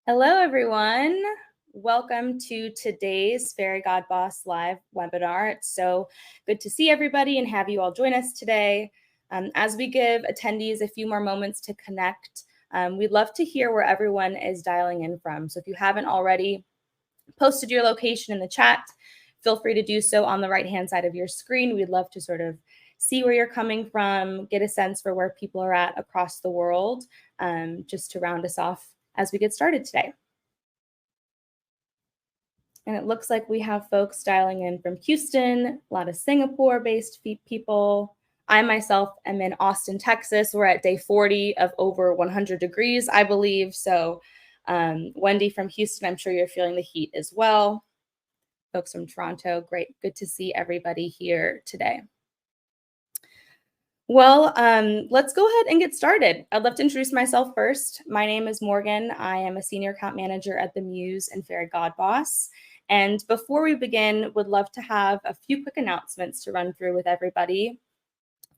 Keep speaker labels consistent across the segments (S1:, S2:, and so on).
S1: Hello, everyone. Welcome to today's Fairy God Boss live webinar. It's so good to see everybody and have you all join us today. As we give attendees a few more moments to connect, we'd love to hear where everyone is dialing in from. So if you haven't already posted your location in the chat, feel free to do so on the right-hand side of your screen. We'd love to sort of see where you're coming from, get a sense for where people are at across the world, just to round us off as we get started today. And it looks like we have folks dialing in from Houston, a lot of Singapore-based people. I myself am in Austin, Texas. We're at day 40 of over 100 degrees, I believe. So Wendy from Houston, I'm sure you're feeling the heat as well. Folks from Toronto, great. Good to see everybody here today. Well, let's go ahead and get started. I'd love to introduce myself first. My name is Morgan. I am a senior account manager at the Muse and Fairy God Boss. And before we begin, would love to have a few quick announcements to run through with everybody.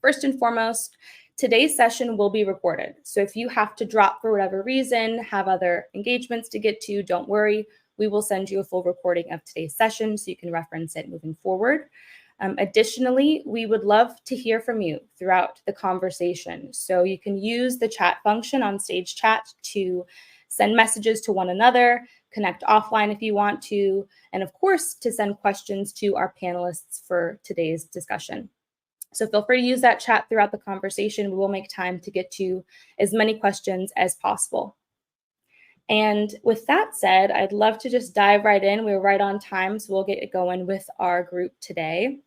S1: First and foremost, today's session will be recorded. So if you have to drop for whatever reason, have other engagements to get to, don't worry. We will send you a full recording of today's session so you can reference it moving forward. Additionally, we would love to hear from you throughout the conversation. So you can use the chat function on Stage Chat to send messages to one another, connect offline if you want to, and of course, to send questions to our panelists for today's discussion. So feel free to use that chat throughout the conversation. We will make time to get to as many questions as possible. And with that said, I'd love to just dive right in. We're right on time, so we'll get it going with our group today.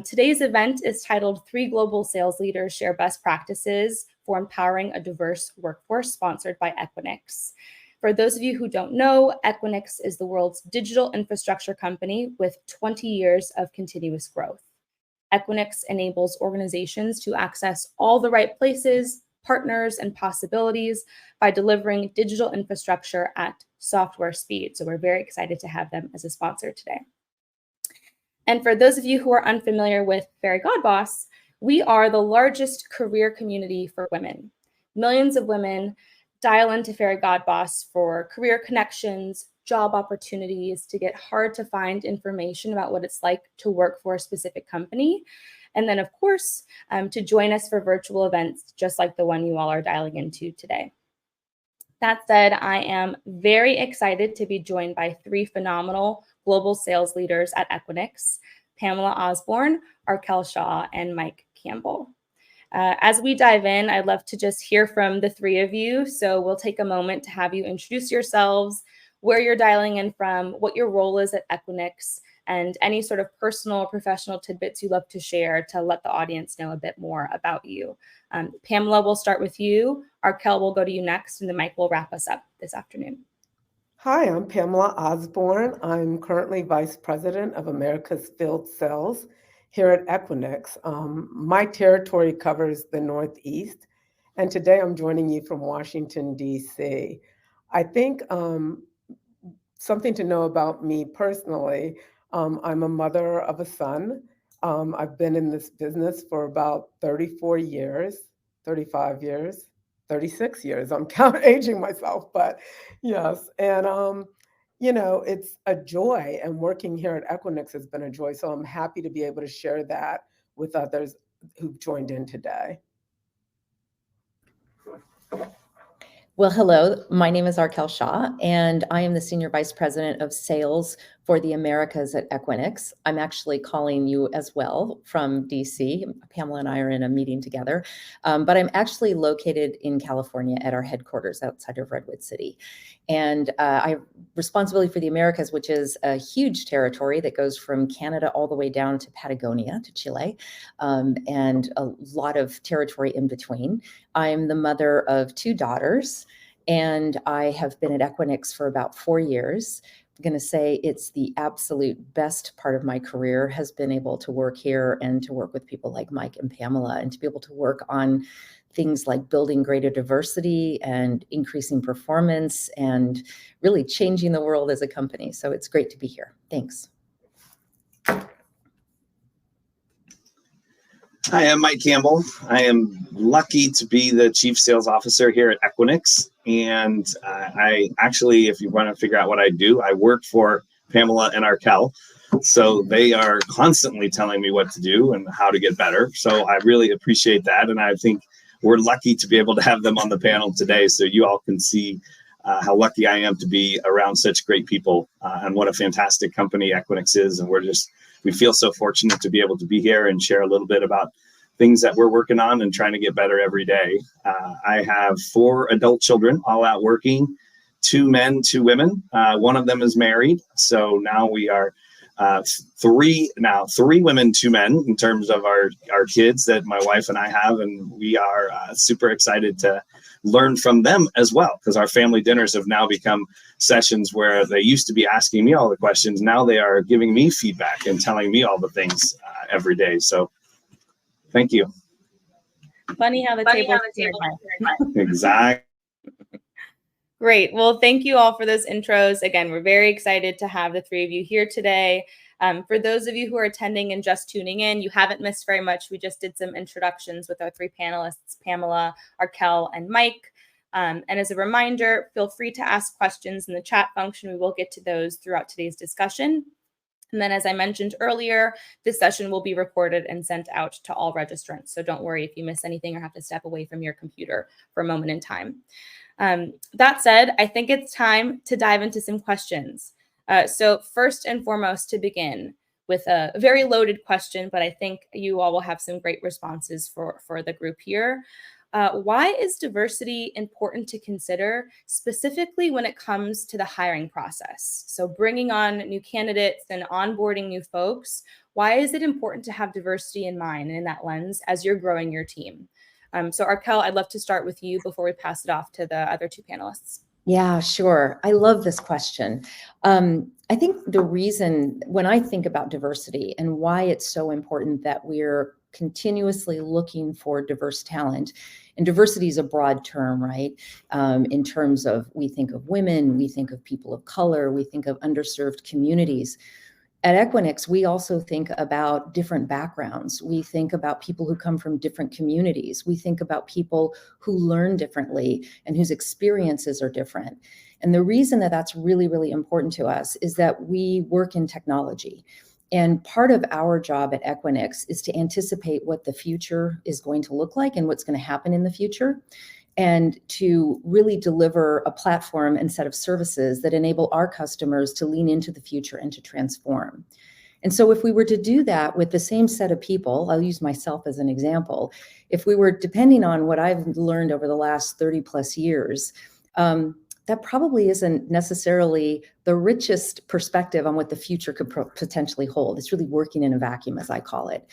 S1: Today's event is titled 3 Global Sales Leaders Share Best Practices for Empowering a Diverse Workforce, sponsored by Equinix. For those of you who don't know, Equinix is the world's digital infrastructure company with 20 years of continuous growth. Equinix enables organizations to access all the right places, partners, and possibilities by delivering digital infrastructure at software speed. So we're very excited to have them as a sponsor today. And for those of you who are unfamiliar with Fairy God Boss, we are the largest career community for women. Millions of women dial into Fairy God Boss for career connections, job opportunities, to get hard to find information about what it's like to work for a specific company. And then, of course, to join us for virtual events, just like the one you all are dialing into today. That said, I am very excited to be joined by 3 phenomenal global sales leaders at Equinix: Pamela Osborne, Arkell Shaw, and Mike Campbell. As we dive in, I'd love to just hear from the 3 of you. So we'll take a moment to have you introduce yourselves, where you're dialing in from, what your role is at Equinix, and any sort of personal or professional tidbits you'd love to share to let the audience know a bit more about you. Pamela, we'll start with you. Arkell will go to you next, and then Mike will wrap us up this afternoon.
S2: Hi, I'm Pamela Osborne. I'm currently Vice President of America's Field Sales here at Equinix. My territory covers the Northeast, and today I'm joining you from Washington, D.C. I think something to know about me personally, I'm a mother of a son. I've been in this business for about 34 years, 35 years, 36 years. I'm aging myself, but yes. And, it's a joy, and working here at Equinix has been a joy. So I'm happy to be able to share that with others who've joined in today.
S3: Well, hello, my name is Arkell Shaw, and I am the Senior Vice President of Sales for the Americas at Equinix. I'm actually calling you as well from DC. Pamela and I are in a meeting together, but I'm actually located in California at our headquarters outside of Redwood City. And I have responsibility for the Americas, which is a huge territory that goes from Canada all the way down to Patagonia, to Chile, and a lot of territory in between. I'm the mother of 2 daughters, and I have been at Equinix for about 4 years. I'm going to say it's the absolute best part of my career, has been able to work here and to work with people like Mike and Pamela, and to be able to work on things like building greater diversity and increasing performance and really changing the world as a company. So it's great to be here. Thanks.
S4: Hi, I'm Mike Campbell. I am lucky to be the Chief Sales Officer here at Equinix. And I actually, if you want to figure out what I do, I work for Pamela and Arkell. So they are constantly telling me what to do and how to get better. So I really appreciate that. And I think we're lucky to be able to have them on the panel today so you all can see how lucky I am to be around such great people and what a fantastic company Equinix is. And we feel so fortunate to be able to be here and share a little bit about things that we're working on and trying to get better every day. I have 4 adult children, all out working, 2 men, 2 women. One of them is married. So now we are 3 women, 2 men in terms of our kids that my wife and I have. And we are super excited to learn from them as well, because our family dinners have now become sessions where they used to be asking me all the questions. Now they are giving me feedback and telling me all the things every day. So thank you.
S1: Funny how the table.
S4: Exactly.
S1: Great. Well, thank you all for those intros. Again, we're very excited to have the 3 of you here today. For those of you who are attending and just tuning in, you haven't missed very much. We just did some introductions with our 3 panelists, Pamela, Arkell, and Mike. And as a reminder, feel free to ask questions in the chat function. We will get to those throughout today's discussion. And then, as I mentioned earlier, this session will be recorded and sent out to all registrants. So don't worry if you miss anything or have to step away from your computer for a moment in time. That said, I think it's time to dive into some questions. So first and foremost, to begin with a very loaded question, but I think you all will have some great responses for the group here. Why is diversity important to consider, specifically when it comes to the hiring process? So bringing on new candidates and onboarding new folks, why is it important to have diversity in mind and in that lens as you're growing your team? So Arkell, I'd love to start with you before we pass it off to the other 2 panelists.
S3: Yeah, sure. I love this question. I think the reason when I think about diversity and why it's so important that we're continuously looking for diverse talent, and diversity is a broad term, right? In terms of, we think of women, we think of people of color, we think of underserved communities. At Equinix, we also think about different backgrounds. We think about people who come from different communities. We think about people who learn differently and whose experiences are different. And the reason that that's really, really important to us is that we work in technology. And part of our job at Equinix is to anticipate what the future is going to look like and what's going to happen in the future, and to really deliver a platform and set of services that enable our customers to lean into the future and to transform. And so if we were to do that with the same set of people, I'll use myself as an example, if we were depending on what I've learned over the last 30 plus years, that probably isn't necessarily the richest perspective on what the future could potentially hold. It's really working in a vacuum, as I call it.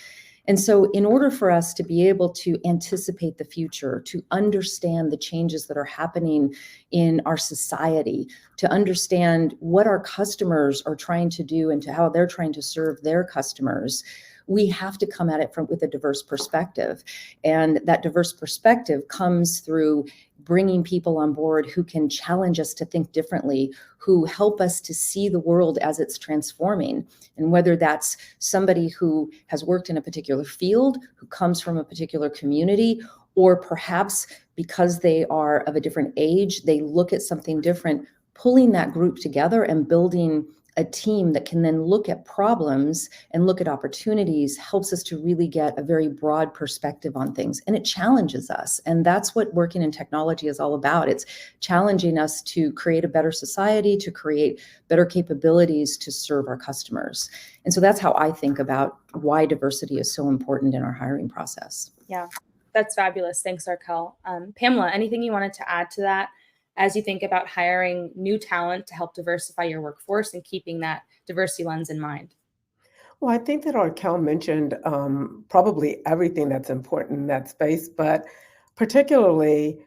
S3: And so in order for us to be able to anticipate the future, to understand the changes that are happening in our society, to understand what our customers are trying to do and to how they're trying to serve their customers, we have to come at it with a diverse perspective. And that diverse perspective comes through bringing people on board who can challenge us to think differently, who help us to see the world as it's transforming. And whether that's somebody who has worked in a particular field, who comes from a particular community, or perhaps because they are of a different age, they look at something different, pulling that group together and building a team that can then look at problems and look at opportunities helps us to really get a very broad perspective on things. And it challenges us. And that's what working in technology is all about. It's challenging us to create a better society, to create better capabilities to serve our customers. And so that's how I think about why diversity is so important in our hiring process.
S1: Yeah, that's fabulous. Thanks, Arkell. Pamela, anything you wanted to add to that as you think about hiring new talent to help diversify your workforce and keeping that diversity lens in mind?
S2: Well, I think that Arkell mentioned probably everything that's important in that space, but particularly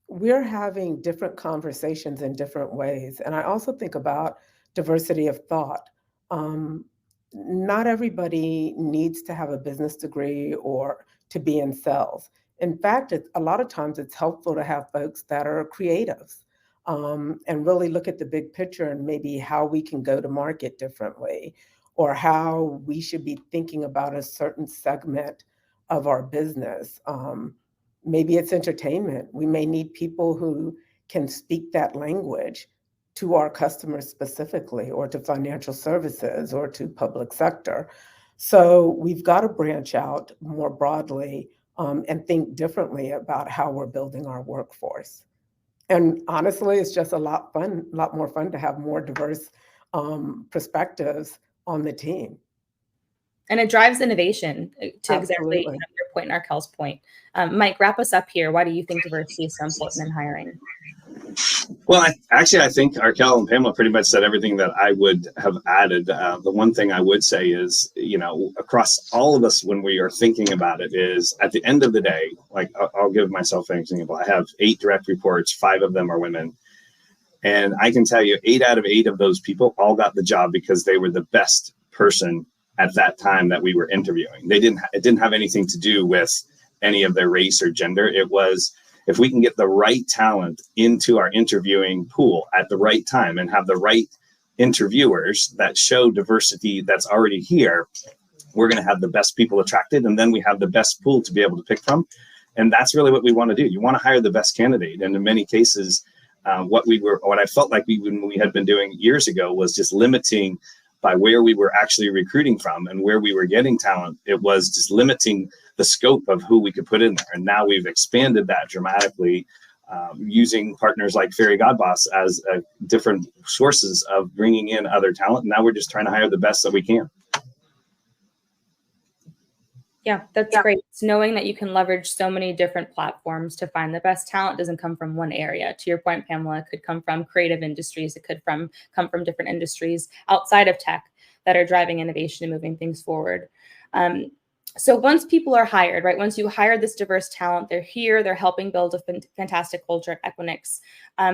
S2: we're having different conversations in different ways. And I also think about diversity of thought. Not everybody needs to have a business degree or to be in sales. In fact, a lot of times it's helpful to have folks that are creatives and really look at the big picture and maybe how we can go to market differently, or how we should be thinking about a certain segment of our business. Maybe it's entertainment. We may need people who can speak that language to our customers specifically, or to financial services, or to public sector. So we've got to branch out more broadly and think differently about how we're building our workforce. And honestly, it's just a lot more fun to have more diverse perspectives on the team.
S1: And it drives innovation, to
S2: Absolutely.
S1: exactly your point and Arkel's point. Mike, wrap us up here. Why do you think diversity is so important in hiring?
S4: Well, I think Arkel and Pamela pretty much said everything that I would have added. The one thing I would say is, across all of us, when we are thinking about it, is at the end of the day, like I'll give myself an example. I have 8 direct reports, 5 of them are women. And I can tell you 8 out of 8 of those people all got the job because they were the best person at that time that we were interviewing. It didn't have anything to do with any of their race or gender. It was, if we can get the right talent into our interviewing pool at the right time and have the right interviewers that show diversity that's already here, we're going to have the best people attracted, and then we have the best pool to be able to pick from. And that's really what we want to do. You want to hire the best candidate. And in many cases, what I felt like we had been doing years ago was just limiting by where we were actually recruiting from and where we were getting talent. It was just limiting the scope of who we could put in there. And now we've expanded that dramatically, using partners like Fairy Godboss as different sources of bringing in other talent. And now we're just trying to hire the best that we can.
S1: Yeah, that's great. It's knowing that you can leverage so many different platforms to find the best talent. Doesn't come from one area. To your point, Pamela, it could come from creative industries. It could come from different industries outside of tech that are driving innovation and moving things forward. So once people are hired, right? Once you hire this diverse talent, they're here, they're helping build a fantastic culture at Equinix.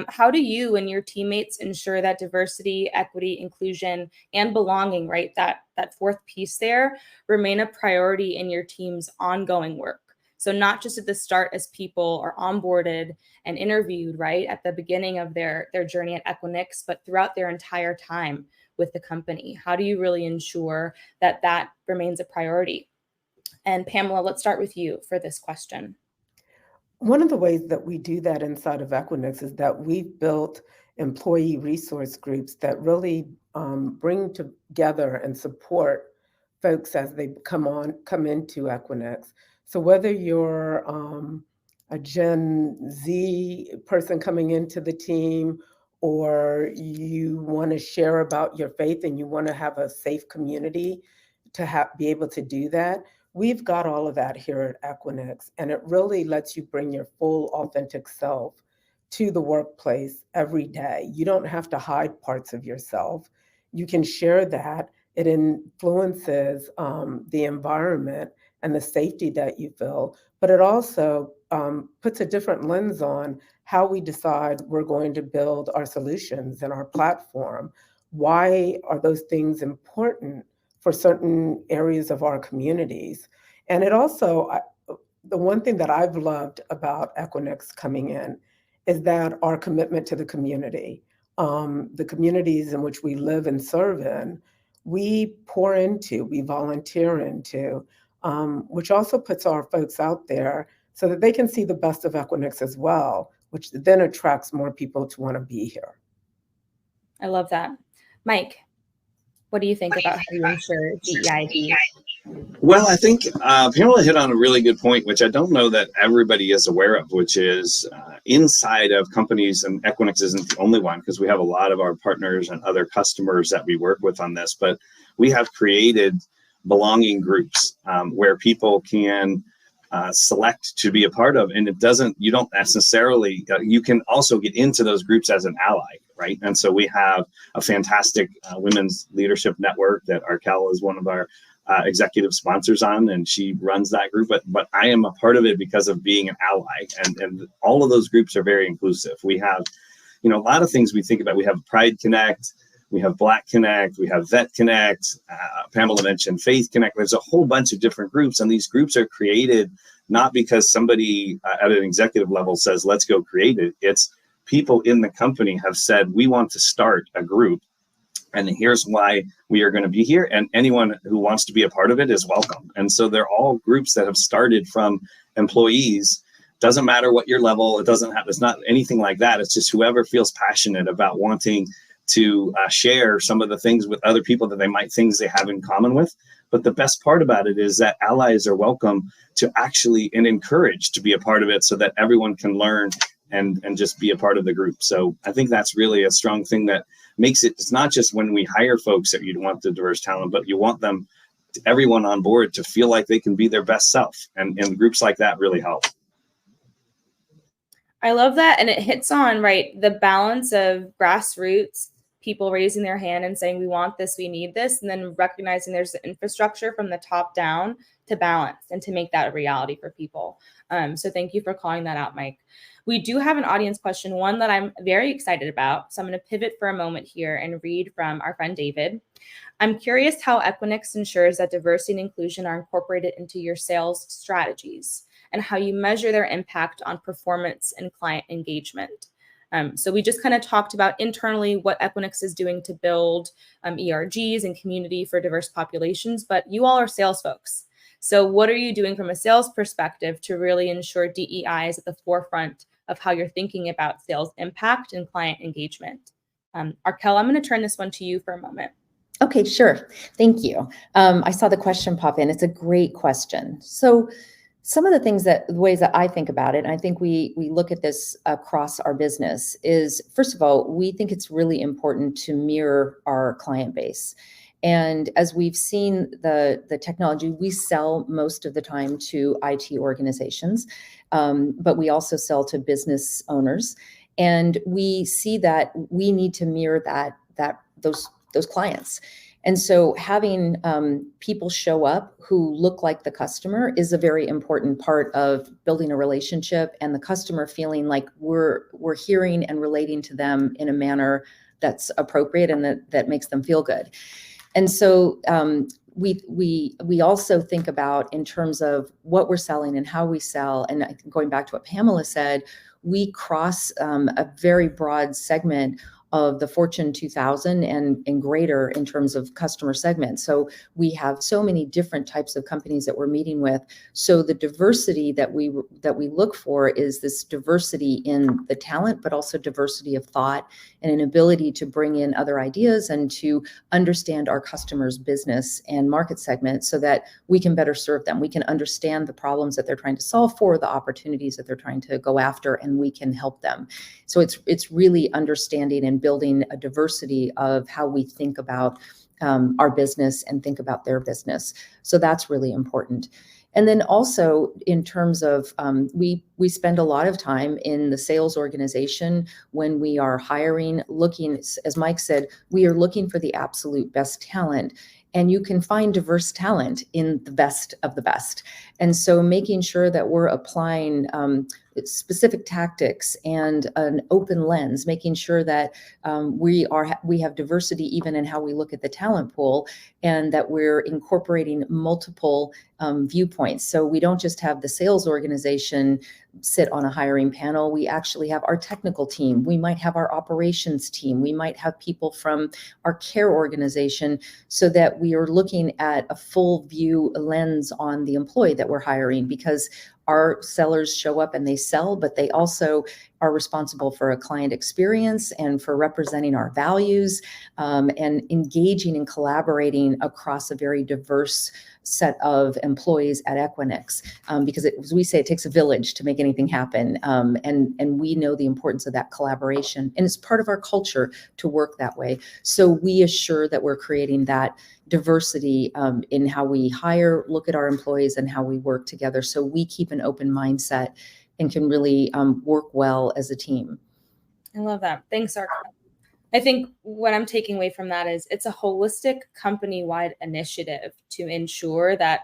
S1: How do you and your teammates ensure that diversity, equity, inclusion, and belonging, right? That fourth piece there, remain a priority in your team's ongoing work. So not just at the start as people are onboarded and interviewed, right? At the beginning of their journey at Equinix, but throughout their entire time with the company. How do you really ensure that that remains a priority? And Pamela, let's start with you for this question.
S2: One of the ways that we do that inside of Equinix is that we've built employee resource groups that really bring together and support folks as they come into Equinix. So whether you're a Gen Z person coming into the team, or you want to share about your faith and you want to have a safe community to be able to do that, we've got all of that here at Equinix, and it really lets you bring your full authentic self to the workplace every day. You don't have to hide parts of yourself. You can share that. It influences the environment and the safety that you feel, but it also puts a different lens on how we decide we're going to build our solutions and our platform. Why are those things important for certain areas of our communities? And it also, the one thing that I've loved about Equinix coming in is that our commitment to the community, the communities in which we live and serve in, we pour into, we volunteer into, which also puts our folks out there so that they can see the best of Equinix as well, which then attracts more people to want to be here.
S1: I love that. Mike, what do you think about how you ensure DEIB?
S4: Well, I think Pamela hit on a really good point, which I don't know that everybody is aware of, which is inside of companies, and Equinix isn't the only one, because we have a lot of our partners and other customers that we work with on this, but we have created belonging groups where people can select to be a part of, and you don't necessarily, you can also get into those groups as an ally, right? And so we have a fantastic women's leadership network that Arkel is one of our executive sponsors on, and she runs that group, but I am a part of it because of being an ally, and all of those groups are very inclusive. We have, a lot of things we think about. We have Pride Connect, we have Black Connect, we have Vet Connect, Pamela mentioned Faith Connect. There's a whole bunch of different groups, and these groups are created not because somebody at an executive level says, let's go create it. It's people in the company have said, we want to start a group And here's why we are going to be here. And anyone who wants to be a part of it is welcome. And so they're all groups that have started from employees. Doesn't matter what your level, it's not anything like that. It's just whoever feels passionate about wanting to share some of the things with other people that things they have in common with. But the best part about it is that allies are welcome to actually and encouraged to be a part of it so that everyone can learn and just be a part of the group. So I think that's really a strong thing that makes it's not just when we hire folks that you'd want the diverse talent, but you want them, everyone on board, to feel like they can be their best self. And groups like that really help.
S1: I love that. And it hits on, right, the balance of grassroots, people raising their hand and saying, we want this, we need this, and then recognizing there's the infrastructure from the top down to balance and to make that a reality for people. So thank you for calling that out, Mike. We do have an audience question, one that I'm very excited about. So I'm going to pivot for a moment here and read from our friend David. I'm curious how Equinix ensures that diversity and inclusion are incorporated into your sales strategies and how you measure their impact on performance and client engagement. So we just kind of talked about internally what Equinix is doing to build ERGs and community for diverse populations, but you all are sales folks. So what are you doing from a sales perspective to really ensure DEI is at the forefront of how you're thinking about sales impact and client engagement? Arkel, I'm going to turn this one to you for a moment.
S3: Okay, sure. Thank you. I saw the question pop in. It's a great question. So some of the ways that I think about it, and I think we look at this across our business, is first of all, we think it's really important to mirror our client base. And as we've seen the technology, we sell most of the time to IT organizations, but we also sell to business owners. And we see that we need to mirror those clients. And so having people show up who look like the customer is a very important part of building a relationship, and the customer feeling like we're hearing and relating to them in a manner that's appropriate and that makes them feel good. And so we also think about, in terms of what we're selling and how we sell, and I think going back to what Pamela said, we cross a very broad segment of the Fortune 2000 and greater in terms of customer segments. So we have so many different types of companies that we're meeting with. So the diversity that we look for is this diversity in the talent, but also diversity of thought and an ability to bring in other ideas and to understand our customers' business and market segments so that we can better serve them. We can understand the problems that they're trying to solve for, the opportunities that they're trying to go after, and we can help them. So it's really understanding and building a diversity of how we think about our business and think about their business. So that's really important. And then also in terms of, we spend a lot of time in the sales organization when we are hiring, looking, as Mike said, we are looking for the absolute best talent. And you can find diverse talent in the best of the best. And so making sure that we're applying specific tactics and an open lens, making sure that we have diversity even in how we look at the talent pool, and that we're incorporating multiple viewpoints. So we don't just have the sales organization sit on a hiring panel. We actually have our technical team. We might have our operations team. We might have people from our care organization, so that we are looking at a full view lens on the employee that we're hiring, because our sellers show up and they sell, but they also are responsible for a client experience and for representing our values, and engaging and collaborating across a very diverse set of employees at Equinix, because as we say, it takes a village to make anything happen, and we know the importance of that collaboration, and it's part of our culture to work that way. So we assure that we're creating that diversity in how we hire, look at our employees, and how we work together, so we keep an open mindset and can really work well as a team.
S1: I love that. Thanks, Arka. I think what I'm taking away from that is it's a holistic company-wide initiative to ensure that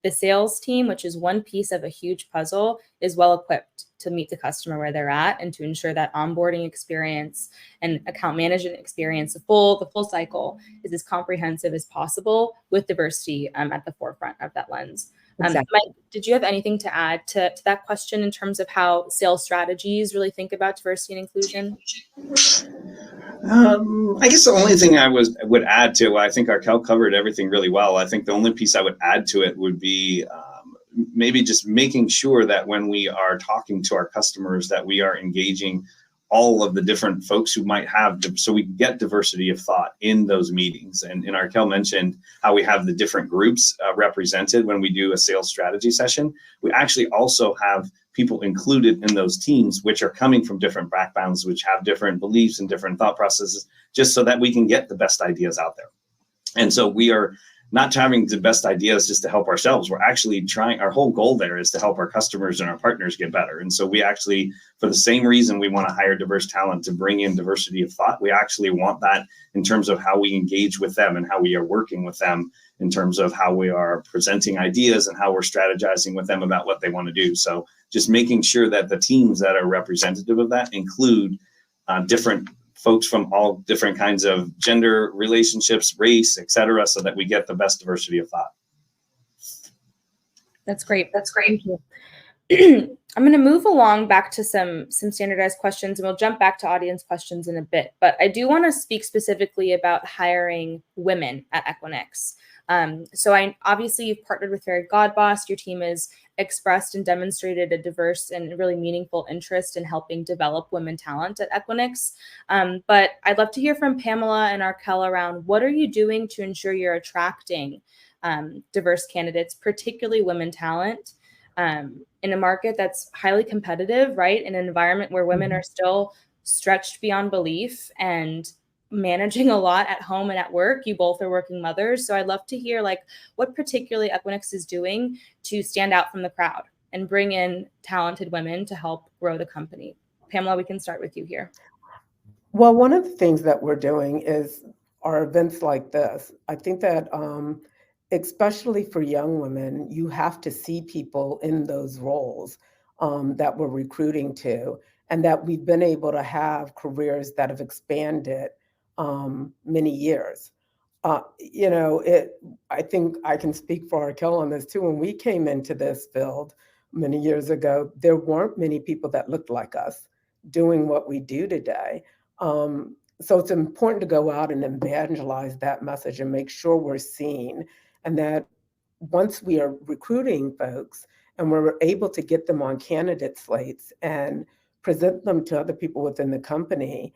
S1: the sales team, which is one piece of a huge puzzle, is well equipped to meet the customer where they're at, and to ensure that onboarding experience and account management experience, the full cycle, is as comprehensive as possible, with diversity at the forefront of that lens.
S3: Exactly.
S1: Mike, did you have anything to add to that question in terms of how sales strategies really think about diversity and inclusion?
S4: I guess the only thing I would add to, I think Arkel covered everything really well. I think the only piece I would add to it would be maybe just making sure that when we are talking to our customers, that we are engaging all of the different folks who might have, so we get diversity of thought in those meetings. And Arkel mentioned how we have the different groups represented when we do a sales strategy session. We actually also have people included in those teams, which are coming from different backgrounds, which have different beliefs and different thought processes, just so that we can get the best ideas out there. And so we are not having the best ideas just to help ourselves. We're actually trying, our whole goal there is to help our customers and our partners get better. And so we actually, for the same reason we want to hire diverse talent to bring in diversity of thought, we actually want that in terms of how we engage with them and how we are working with them in terms of how we are presenting ideas and how we're strategizing with them about what they want to do. So just making sure that the teams that are representative of that include different folks from all different kinds of gender relationships, race, et cetera, so that we get the best diversity of thought.
S1: That's great. Thank you. I'm going to move along back to some standardized questions, and we'll jump back to audience questions in a bit. But I do want to speak specifically about hiring women at Equinix. So obviously you've partnered with Fairy Godboss. Your team has expressed and demonstrated a diverse and really meaningful interest in helping develop women talent at Equinix. But I'd love to hear from Pamela and Arkel around what are you doing to ensure you're attracting diverse candidates, particularly women talent, in a market that's highly competitive, right? In an environment where women are still stretched beyond belief and managing a lot at home and at work. You both are working mothers. So I'd love to hear what particularly Equinix is doing to stand out from the crowd and bring in talented women to help grow the company. Pamela, we can start with you here.
S2: Well, one of the things that we're doing are events like this. I think that especially for young women, you have to see people in those roles that we're recruiting to, and that we've been able to have careers that have expanded many years. I think I can speak for Arkel on this too. When we came into this field many years ago, there weren't many people that looked like us doing what we do today. So it's important to go out and evangelize that message and make sure we're seen, and that once we are recruiting folks and we're able to get them on candidate slates and present them to other people within the company,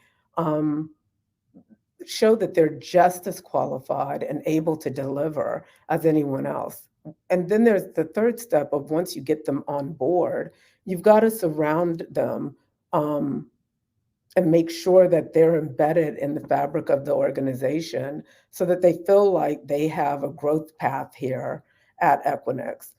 S2: show that they're just as qualified and able to deliver as anyone else. And then there's the third step of once you get them on board, you've got to surround them and make sure that they're embedded in the fabric of the organization so that they feel like they have a growth path here at Equinix.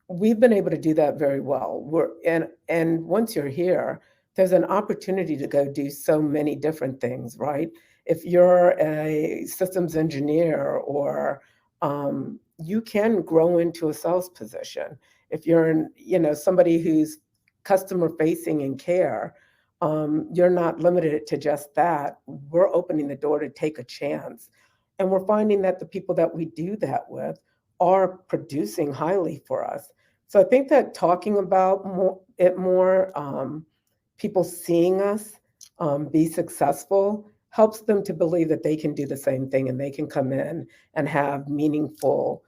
S2: We've been able to do that very well. And once you're here, there's an opportunity to go do so many different things, right? If you're a systems engineer, or you can grow into a sales position. If you're somebody who's customer facing and care, you're not limited to just that. We're opening the door to take a chance. And we're finding that the people that we do that with are producing highly for us. So I think that talking about more, people seeing us be successful helps them to believe that they can do the same thing and they can come in and have meaningful,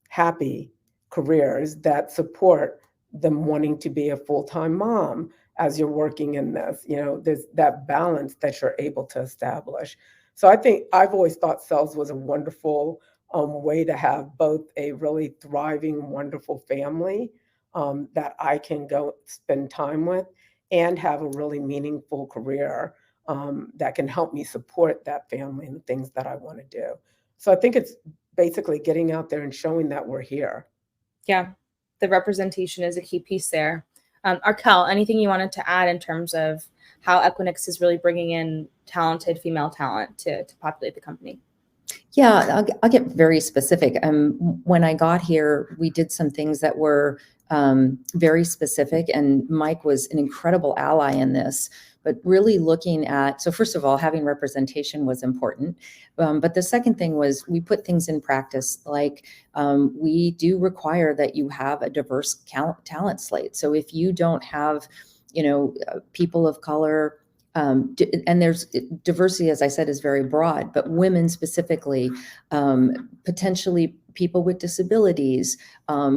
S2: happy careers that support them wanting to be a full-time mom as you're working in this. There's that balance that you're able to establish. So I think I've always thought sales was a wonderful way to have both a really thriving, wonderful family that I can go spend time with, and have a really meaningful career that can help me support that family and the things that I want to do. So I think it's basically getting out there and showing that we're here.
S1: Yeah, the representation is a key piece there. Arkel, anything you wanted to add in terms of how Equinix is really bringing in talented female talent to populate the company?
S3: Yeah, I'll get very specific. When I got here, we did some things that were very specific, and Mike was an incredible ally in this. But really looking at, so first of all, having representation was important. But the second thing was we put things in practice, like we do require that you have a diverse talent slate. So if you don't have, people of color, and there's diversity, as I said, is very broad, but women specifically, potentially people with disabilities,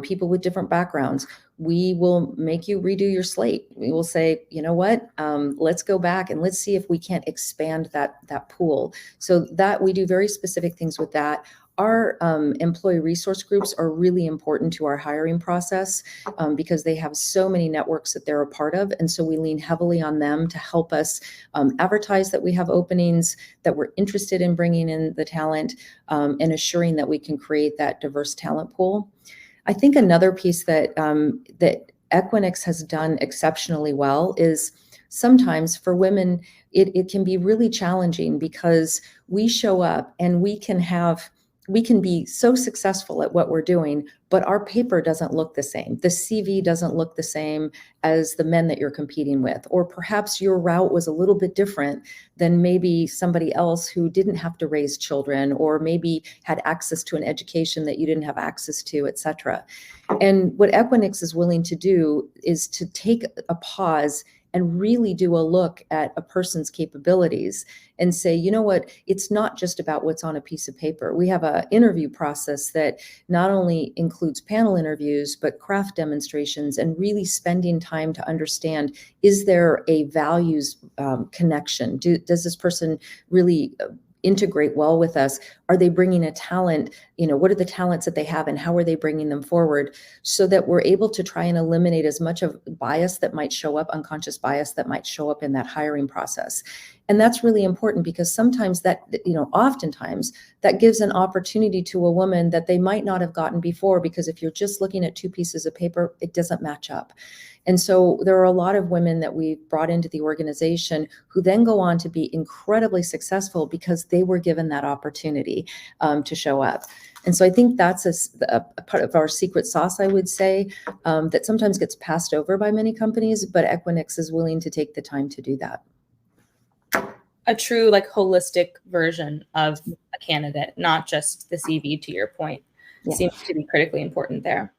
S3: people with different backgrounds. We will make you redo your slate. We will say, you know what, let's go back and let's see if we can't expand that pool. So that we do very specific things with that. Our employee resource groups are really important to our hiring process because they have so many networks that they're a part of. And so we lean heavily on them to help us advertise that we have openings, that we're interested in bringing in the talent, and assuring that we can create that diverse talent pool. I think another piece that that Equinix has done exceptionally well is sometimes for women, it can be really challenging because we show up and we can be so successful at what we're doing, but our paper doesn't look the same. The CV doesn't look the same as the men that you're competing with, or perhaps your route was a little bit different than maybe somebody else who didn't have to raise children, or maybe had access to an education that you didn't have access to, et cetera. And what Equinix is willing to do is to take a pause and really do a look at a person's capabilities and say, you know what, it's not just about what's on a piece of paper. We have an interview process that not only includes panel interviews, but craft demonstrations and really spending time to understand, is there a values connection? Does this person really integrate well with us? Are they bringing a talent? What are the talents that they have and how are they bringing them forward, so that we're able to try and eliminate as much of bias that might show up, unconscious bias that might show up in that hiring process. And that's really important because sometimes that, oftentimes that gives an opportunity to a woman that they might not have gotten before, because if you're just looking at two pieces of paper, it doesn't match up. And so there are a lot of women that we've brought into the organization who then go on to be incredibly successful because they were given that opportunity to show up. And so I think that's a part of our secret sauce, I would say, that sometimes gets passed over by many companies, but Equinix is willing to take the time to do that.
S1: A true holistic version of a candidate, not just the CV, to your point, seems to be critically important there.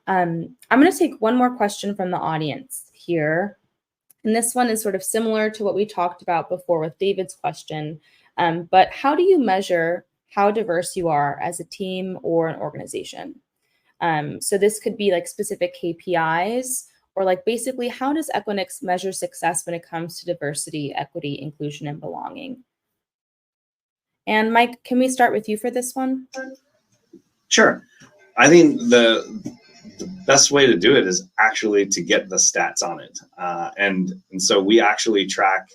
S1: I'm going to take one more question from the audience here. And this one is sort of similar to what we talked about before with David's question. But how do you measure how diverse you are as a team or an organization? So this could be specific KPIs, or basically, how does Equinix measure success when it comes to diversity, equity, inclusion, and belonging? And Mike, can we start with you for this one?
S4: Sure. I think the best way to do it is actually to get the stats on it. And so we actually track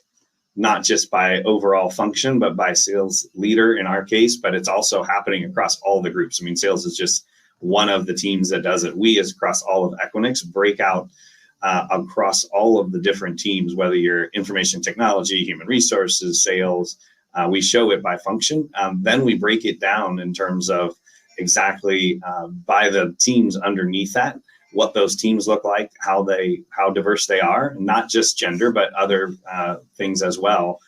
S4: not just by overall function, but by sales leader in our case, but it's also happening across all the groups. I mean, sales is just one of the teams that does it. We, as across all of Equinix, break out across all of the different teams, whether you're information technology, human resources, sales, we show it by function. Then we break it down in terms of exactly by the teams underneath that, what those teams look like, how diverse they are, not just gender, but other things as well.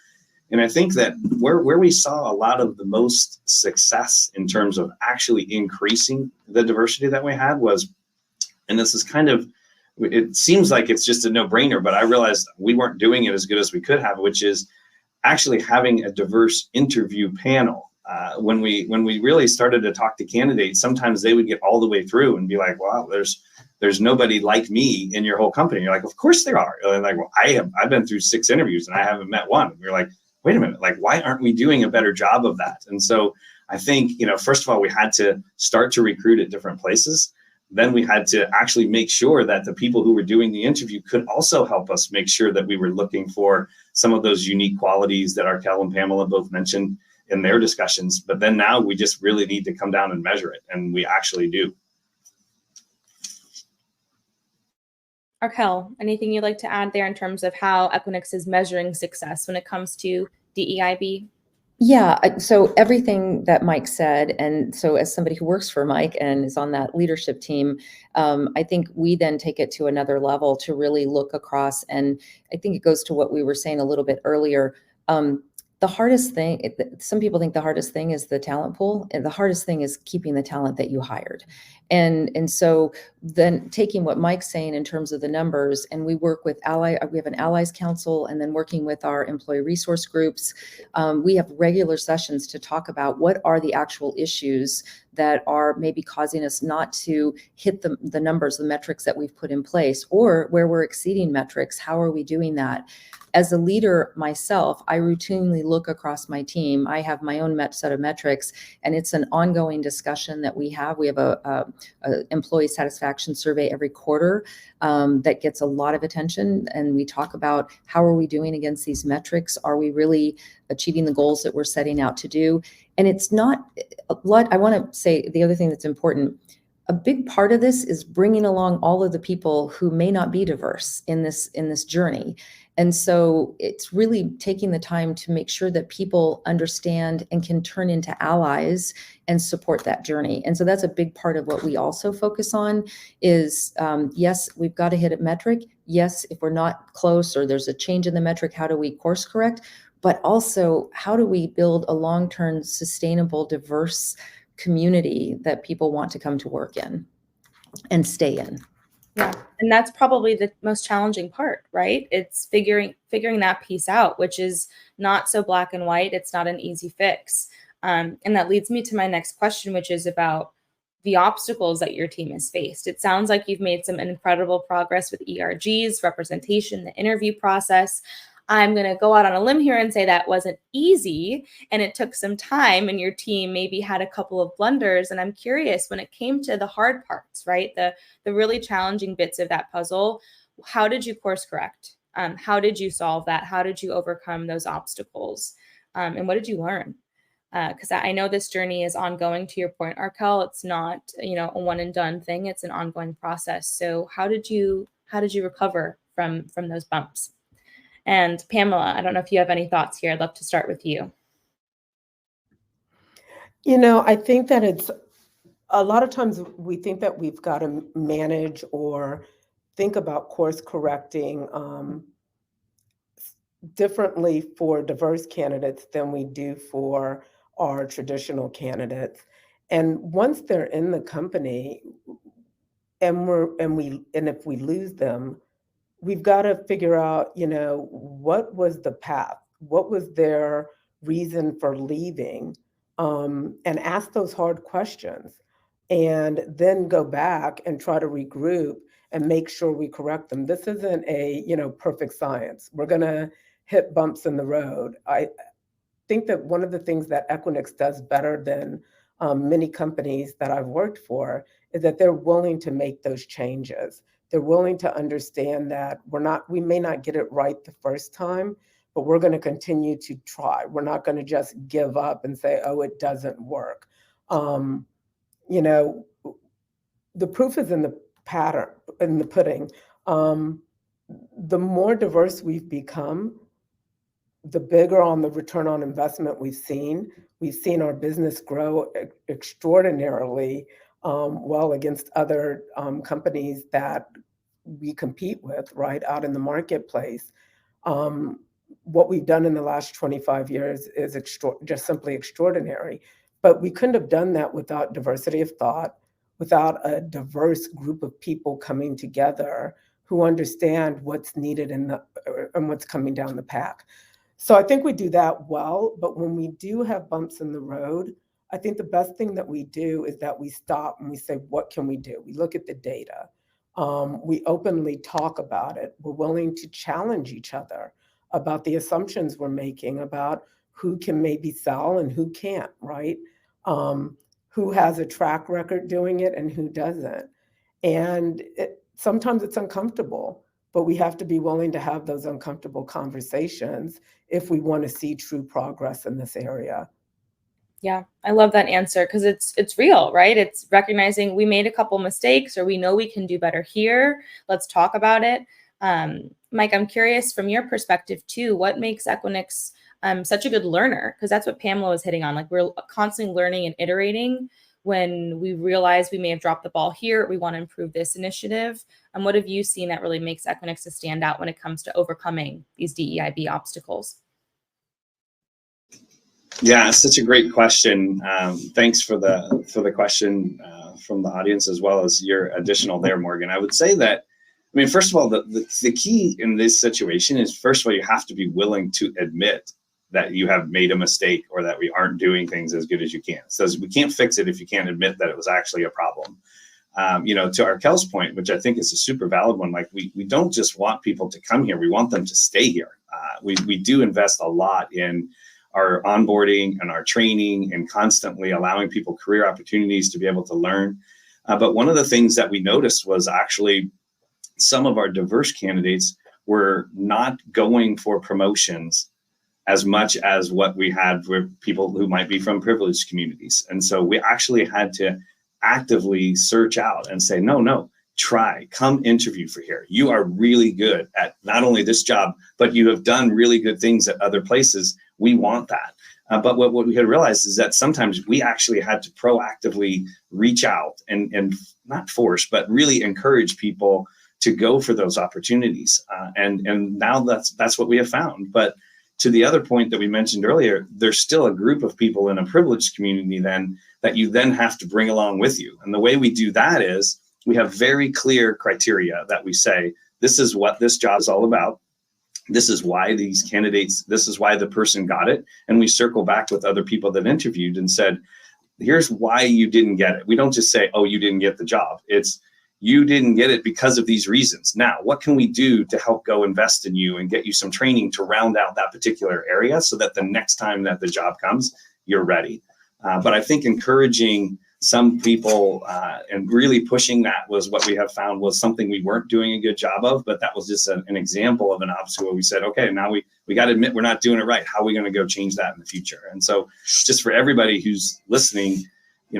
S4: And I think that where we saw a lot of the most success in terms of actually increasing the diversity that we had was, and this is kind of, it seems like it's just a no-brainer, but I realized we weren't doing it as good as we could have, which is actually having a diverse interview panel. When we really started to talk to candidates, sometimes they would get all the way through and be like, wow, there's nobody like me in your whole company. You're like, of course there are. And like, well, I've been through 6 interviews and I haven't met one. And you're like, wait a minute, why aren't we doing a better job of that? And so I think, first of all, we had to start to recruit at different places. Then we had to actually make sure that the people who were doing the interview could also help us make sure that we were looking for some of those unique qualities that Arkel and Pamela both mentioned in their discussions. But then now we just really need to come down and measure it. And we actually do.
S1: Arkel, anything you'd like to add there in terms of how Equinix is measuring success when it comes to DEIB?
S3: Yeah, so everything that Mike said, and so as somebody who works for Mike and is on that leadership team, I think we then take it to another level to really look across, and I think it goes to what we were saying a little bit earlier. The hardest thing, some people think the hardest thing is the talent pool, and the hardest thing is keeping the talent that you hired. And so then taking what Mike's saying in terms of the numbers, and we work with we have an allies council, and then working with our employee resource groups, we have regular sessions to talk about what are the actual issues that are maybe causing us not to hit the numbers, the metrics that we've put in place, or where we're exceeding metrics. How are we doing that? As a leader myself, I routinely look across my team. I have my own set of metrics, and it's an ongoing discussion that we have. We have a employee satisfaction survey every quarter that gets a lot of attention, and we talk about how are we doing against these metrics? Are we really achieving the goals that we're setting out to do? And it's not a lot. I want to say the other thing that's important. A big part of this is bringing along all of the people who may not be diverse in this journey. And so it's really taking the time to make sure that people understand and can turn into allies and support that journey. And so that's a big part of what we also focus on is, yes, we've got to hit a metric. Yes, if we're not close or there's a change in the metric, how do we course correct? But also, how do we build a long-term, sustainable, diverse community that people want to come to work in and stay in?
S1: Yeah. And that's probably the most challenging part, right? It's figuring that piece out, which is not so black and white. It's not an easy fix. And that leads me to my next question, which is about the obstacles that your team has faced. It sounds like you've made some incredible progress with ERGs, representation, the interview process. I'm going to go out on a limb here and say that wasn't easy, and it took some time, and your team maybe had a couple of blunders. And I'm curious, when it came to the hard parts, right, the really challenging bits of that puzzle, how did you course correct? How did you solve that? How did you overcome those obstacles? And what did you learn? Because I know this journey is ongoing. To your point, Arkel, it's not a one and done thing. It's an ongoing process. So how did you recover from those bumps? And Pamela, I don't know if you have any thoughts here. I'd love to start with you.
S2: I think that it's a lot of times we think that we've got to manage or think about course correcting differently for diverse candidates than we do for our traditional candidates. And once they're in the company and if we lose them, we've got to figure out, what was the path? What was their reason for leaving? And ask those hard questions, and then go back and try to regroup and make sure we correct them. This isn't a, perfect science. We're going to hit bumps in the road. I think that one of the things that Equinix does better than many companies that I've worked for is that they're willing to make those changes. They're willing to understand that we may not get it right the first time, but we're going to continue to try. We're not going to just give up and say, oh, it doesn't work. The proof is in the pudding. The more diverse we've become, the bigger on the return on investment we've seen. We've seen our business grow extraordinarily well against other companies that we compete with right out in the marketplace. What we've done in the last 25 years is just simply extraordinary. But we couldn't have done that without diversity of thought, without a diverse group of people coming together who understand what's needed and what's coming down the pack. So I think we do that well, but when we do have bumps in the road, I think the best thing that we do is that we stop and we say, what can we do? We look at the data. We openly talk about it. We're willing to challenge each other about the assumptions we're making about who can maybe sell and who can't, right? Who has a track record doing it and who doesn't. And sometimes it's uncomfortable, but we have to be willing to have those uncomfortable conversations if we want to see true progress in this area.
S1: Yeah, I love that answer because it's real, right? It's recognizing we made a couple mistakes or we know we can do better here. Let's talk about it. Mike, I'm curious from your perspective too, what makes Equinix such a good learner? Because that's what Pamela was hitting on. Like we're constantly learning and iterating. When we realize we may have dropped the ball here, we want to improve this initiative. And what have you seen that really makes Equinix to stand out when it comes to overcoming these DEIB obstacles?
S4: Yeah, such a great question. Thanks for the question, from the audience as well as your additional there, Morgan. I would say that, I mean, first of all, the key in this situation is, first of all, you have to be willing to admit that you have made a mistake or that we aren't doing things as good as you can. So we can't fix it if you can't admit that it was actually a problem. To Arkel's point, which I think is a super valid one, like we don't just want people to come here, we want them to stay here. We do invest a lot in our onboarding and our training and constantly allowing people career opportunities to be able to learn. But one of the things that we noticed was actually some of our diverse candidates were not going for promotions as much as what we had for people who might be from privileged communities. And so we actually had to actively search out and say, no, come interview for here. You are really good at not only this job, but you have done really good things at other places. We want that. But what we had realized is that sometimes we actually had to proactively reach out and not force, but really encourage people to go for those opportunities. And now that's what we have found. But to the other point that we mentioned earlier, there's still a group of people in a privileged community then that you then have to bring along with you. And the way we do that is we have very clear criteria that we say, this is what this job is all about. This is why these candidates, this is why the person got it. And we circle back with other people that interviewed and said, here's why you didn't get it. We don't just say, oh, you didn't get the job. It's, you didn't get it because of these reasons. Now, what can we do to help go invest in you and get you some training to round out that particular area so that the next time that the job comes, you're ready? But I think encouraging some people and really pushing that was what we have found was something we weren't doing a good job of, but that was just an example of an obstacle where we said, okay, now we got to admit we're not doing it right. How are we going to go change that in the future? And so just for everybody who's listening,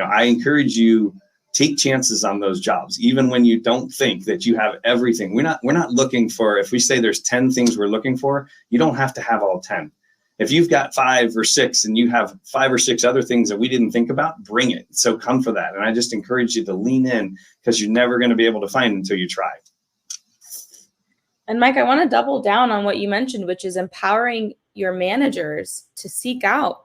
S4: I encourage you, take chances on those jobs, even when you don't think that you have everything. We're not looking for, if we say there's 10 things we're looking for, you don't have to have all 10. If you've got 5 or 6 and you have 5 or 6 other things that we didn't think about, bring it. So come for that. And I just encourage you to lean in because you're never going to be able to find until you try.
S1: And Mike, I want to double down on what you mentioned, which is empowering your managers to seek out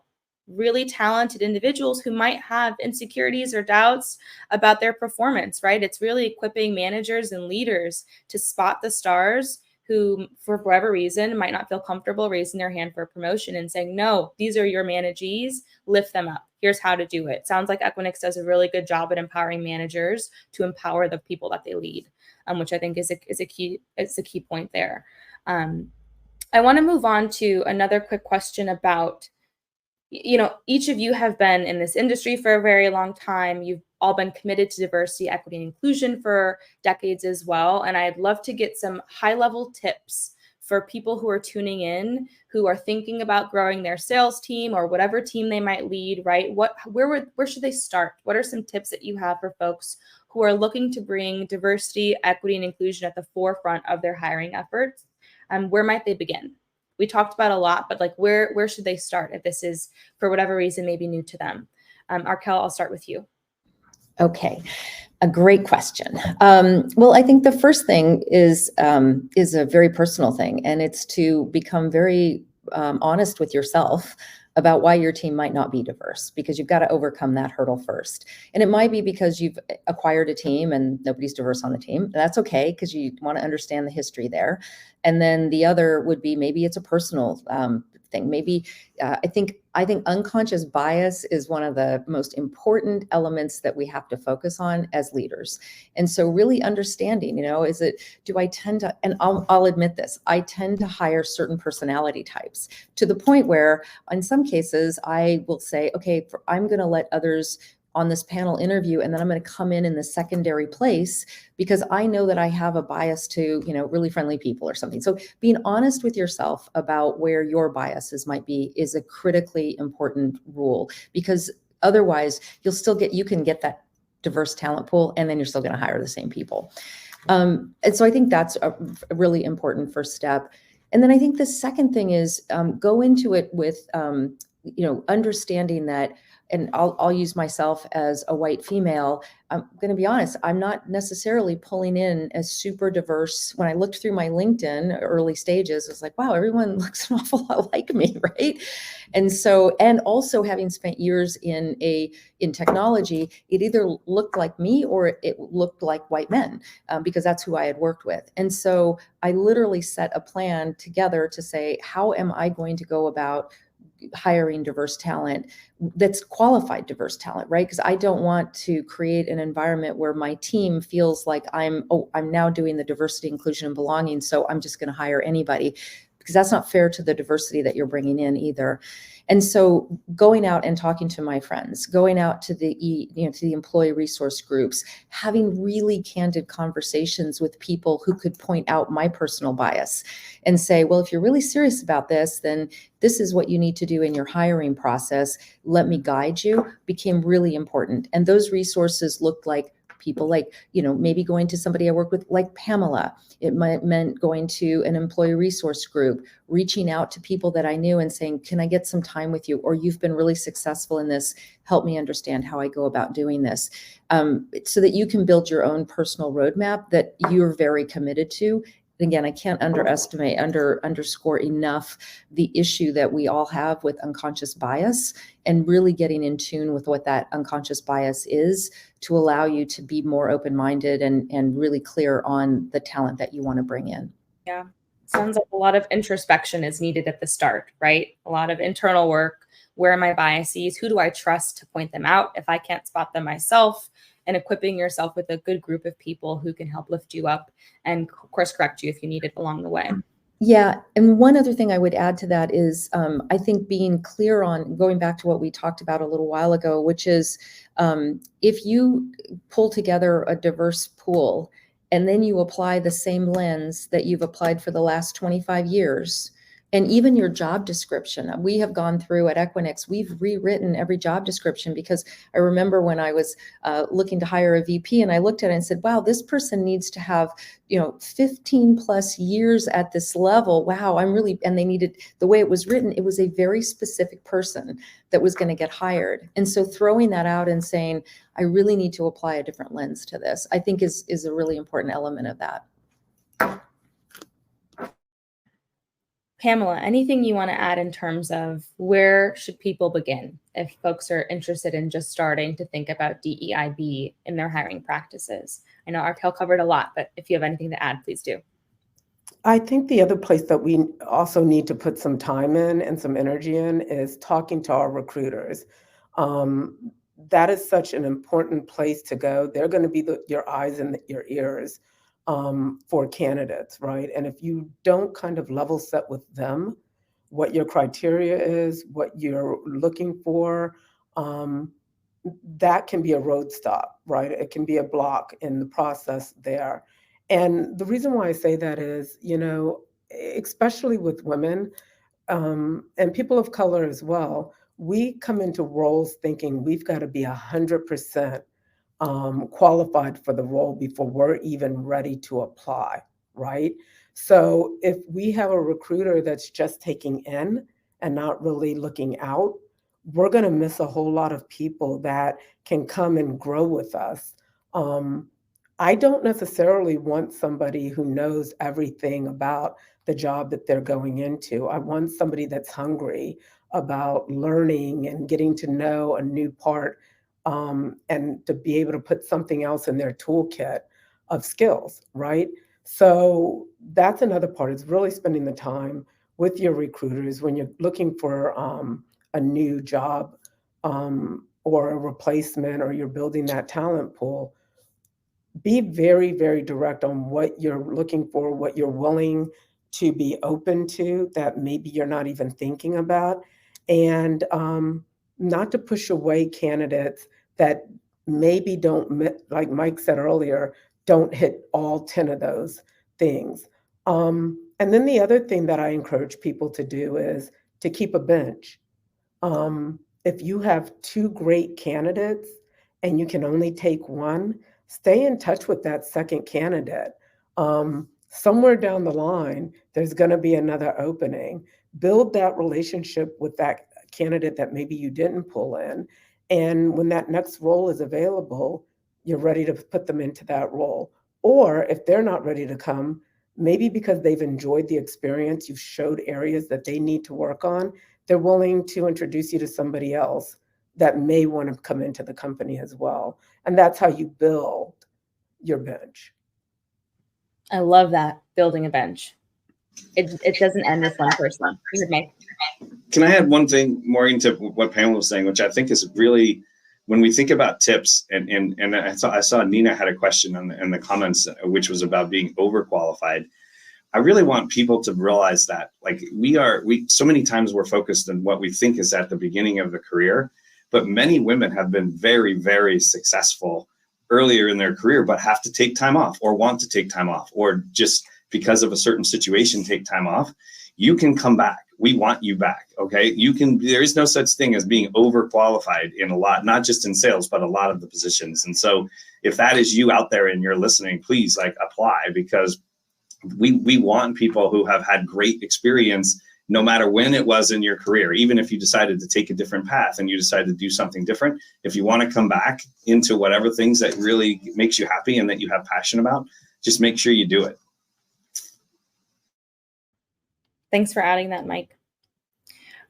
S1: really talented individuals who might have insecurities or doubts about their performance, right? It's really equipping managers and leaders to spot the stars who, for whatever reason, might not feel comfortable raising their hand for a promotion and saying, no, these are your managees, lift them up. Here's how to do it. Sounds like Equinix does a really good job at empowering managers to empower the people that they lead, which I think is a key point there. I want to move on to another quick question about, each of you have been in this industry for a very long time. You've all been committed to diversity, equity, and inclusion for decades as well. And I'd love to get some high-level tips for people who are tuning in, who are thinking about growing their sales team or whatever team they might lead, right? Where should they start? What are some tips that you have for folks who are looking to bring diversity, equity, and inclusion at the forefront of their hiring efforts? Where might they begin? We talked about a lot, but where should they start if this is, for whatever reason, maybe new to them? Arkel, I'll start with you.
S3: Okay, a great question. Well, I think the first thing is a very personal thing, and it's to become very honest with yourself about why your team might not be diverse, because you've got to overcome that hurdle first. And it might be because you've acquired a team and nobody's diverse on the team. That's okay, because you want to understand the history there. And then the other would be maybe it's a personal thing. Maybe I think unconscious bias is one of the most important elements that we have to focus on as leaders. And so really understanding, do I tend to, and I'll admit this, I tend to hire certain personality types to the point where in some cases I will say, okay, I'm going to let others on this panel interview, and then I'm going to come in the secondary place because I know that I have a bias to, really friendly people or something. So being honest with yourself about where your biases might be is a critically important rule, because otherwise you can get that diverse talent pool, and then you're still going to hire the same people. And so I think that's a really important first step. And then I think the second thing is go into it with understanding that, and I'll use myself as a white female. I'm going to be honest, I'm not necessarily pulling in as super diverse. When I looked through my LinkedIn early stages, I was like, wow, everyone looks an awful lot like me, right? And so, and also having spent years in technology, it either looked like me or it looked like white men, because that's who I had worked with. And so I literally set a plan together to say, how am I going to go about hiring diverse talent that's qualified diverse talent, right? Because I don't want to create an environment where my team feels like I'm now doing the diversity, inclusion, and belonging, so I'm just going to hire anybody, because that's not fair to the diversity that you're bringing in either. And so going out and talking to my friends, going out to to the employee resource groups, having really candid conversations with people who could point out my personal bias and say, well, if you're really serious about this, then this is what you need to do in your hiring process. Let me guide you, became really important. And those resources looked like people like, maybe going to somebody I work with like Pamela. It meant going to an employee resource group, reaching out to people that I knew and saying, can I get some time with you? Or you've been really successful in this. Help me understand how I go about doing this. So that you can build your own personal roadmap that you're very committed to. Again, I can't underscore enough the issue that we all have with unconscious bias, and really getting in tune with what that unconscious bias is to allow you to be more open-minded and really clear on the talent that you want to bring in.
S1: Yeah. Sounds like a lot of introspection is needed at the start, right? A lot of internal work. Where are my biases? Who do I trust to point them out if I can't spot them myself? And equipping yourself with a good group of people who can help lift you up and course correct you if you need it along the way.
S3: Yeah. And one other thing I would add to that is I think being clear on going back to what we talked about a little while ago, which is if you pull together a diverse pool and then you apply the same lens that you've applied for the last 25 years, and even your job description, we have gone through at Equinix, we've rewritten every job description, because I remember when I was looking to hire a VP and I looked at it and said, wow, this person needs to have 15 plus years at this level. Wow, and they needed, the way it was written, it was a very specific person that was going to get hired. And so throwing that out and saying, I really need to apply a different lens to this, I think is a really important element of that.
S1: Pamela, anything you want to add in terms of where should people begin if folks are interested in just starting to think about DEIB in their hiring practices? I know Arkel covered a lot, but if you have anything to add, please do.
S2: I think the other place that we also need to put some time in and some energy in is talking to our recruiters. That is such an important place to go. They're going to be your eyes and your ears for candidates, right? And if you don't kind of level set with them, what your criteria is, what you're looking for, that can be a road stop, right? It can be a block in the process there. And the reason why I say that is, especially with women and people of color as well, we come into roles thinking we've got to be 100% qualified for the role before we're even ready to apply, right? So if we have a recruiter that's just taking in and not really looking out, we're going to miss a whole lot of people that can come and grow with us. I don't necessarily want somebody who knows everything about the job that they're going into. I want somebody that's hungry about learning and getting to know a new part, and to be able to put something else in their toolkit of skills, right? So that's another part, is really spending the time with your recruiters when you're looking for a new job or a replacement, or you're building that talent pool. Be very, very direct on what you're looking for, what you're willing to be open to that maybe you're not even thinking about, and not to push away candidates that maybe don't, like Mike said earlier, don't hit all 10 of those things. And then the other thing that I encourage people to do is to keep a bench. If you have 2 great candidates and you can only take one, stay in touch with that second candidate. Somewhere down the line, there's going to be another opening. Build that relationship with that candidate that maybe you didn't pull in. And when that next role is available, you're ready to put them into that role. Or if they're not ready to come, maybe because they've enjoyed the experience, you've showed areas that they need to work on, they're willing to introduce you to somebody else that may want to come into the company as well. And that's how you build your bench.
S1: I love that, building a bench. It doesn't end with one person. You heard me.
S4: Can I add one thing, Morgan, to what Pamela was saying, which I think is really, when we think about tips, and I saw Nina had a question in the comments, which was about being overqualified. I really want people to realize that, like, we so many times we're focused on what we think is at the beginning of the career, but many women have been very, very successful earlier in their career, but have to take time off or want to take time off, or just because of a certain situation, take time off. You can come back. We want you back. Okay. There is no such thing as being overqualified in a lot, not just in sales, but a lot of the positions. And so if that is you out there and you're listening, please apply, because we want people who have had great experience, no matter when it was in your career. Even if you decided to take a different path and you decided to do something different, if you want to come back into whatever things that really makes you happy and that you have passion about, just make sure you do it.
S1: Thanks for adding that, Mike.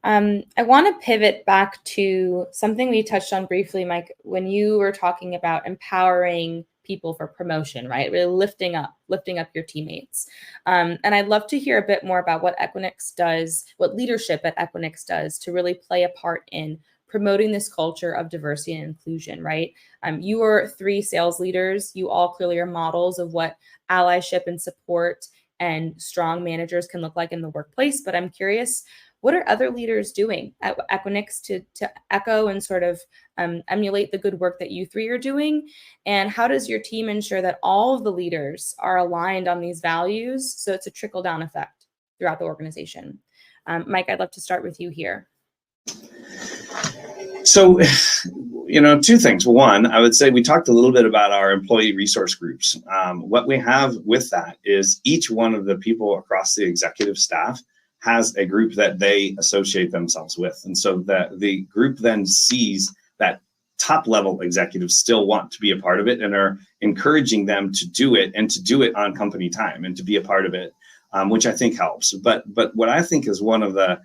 S1: I want to pivot back to something we touched on briefly, Mike, when you were talking about empowering people for promotion, right? Really lifting up your teammates. And I'd love to hear a bit more about what Equinix does, what leadership at Equinix does to really play a part in promoting this culture of diversity and inclusion, right? You are 3 sales leaders. You all clearly are models of what allyship and support and strong managers can look like in the workplace. But I'm curious, what are other leaders doing at Equinix to echo and sort of emulate the good work that you 3 are doing? And how does your team ensure that all of the leaders are aligned on these values so it's a trickle-down effect throughout the organization? Mike, I'd love to start with you here.
S4: So, 2 things. One, I would say we talked a little bit about our employee resource groups. What we have with that is each one of the people across the executive staff has a group that they associate themselves with. And so the group then sees that top level executives still want to be a part of it and are encouraging them to do it, and to do it on company time and to be a part of it, which I think helps. But what I think is one of the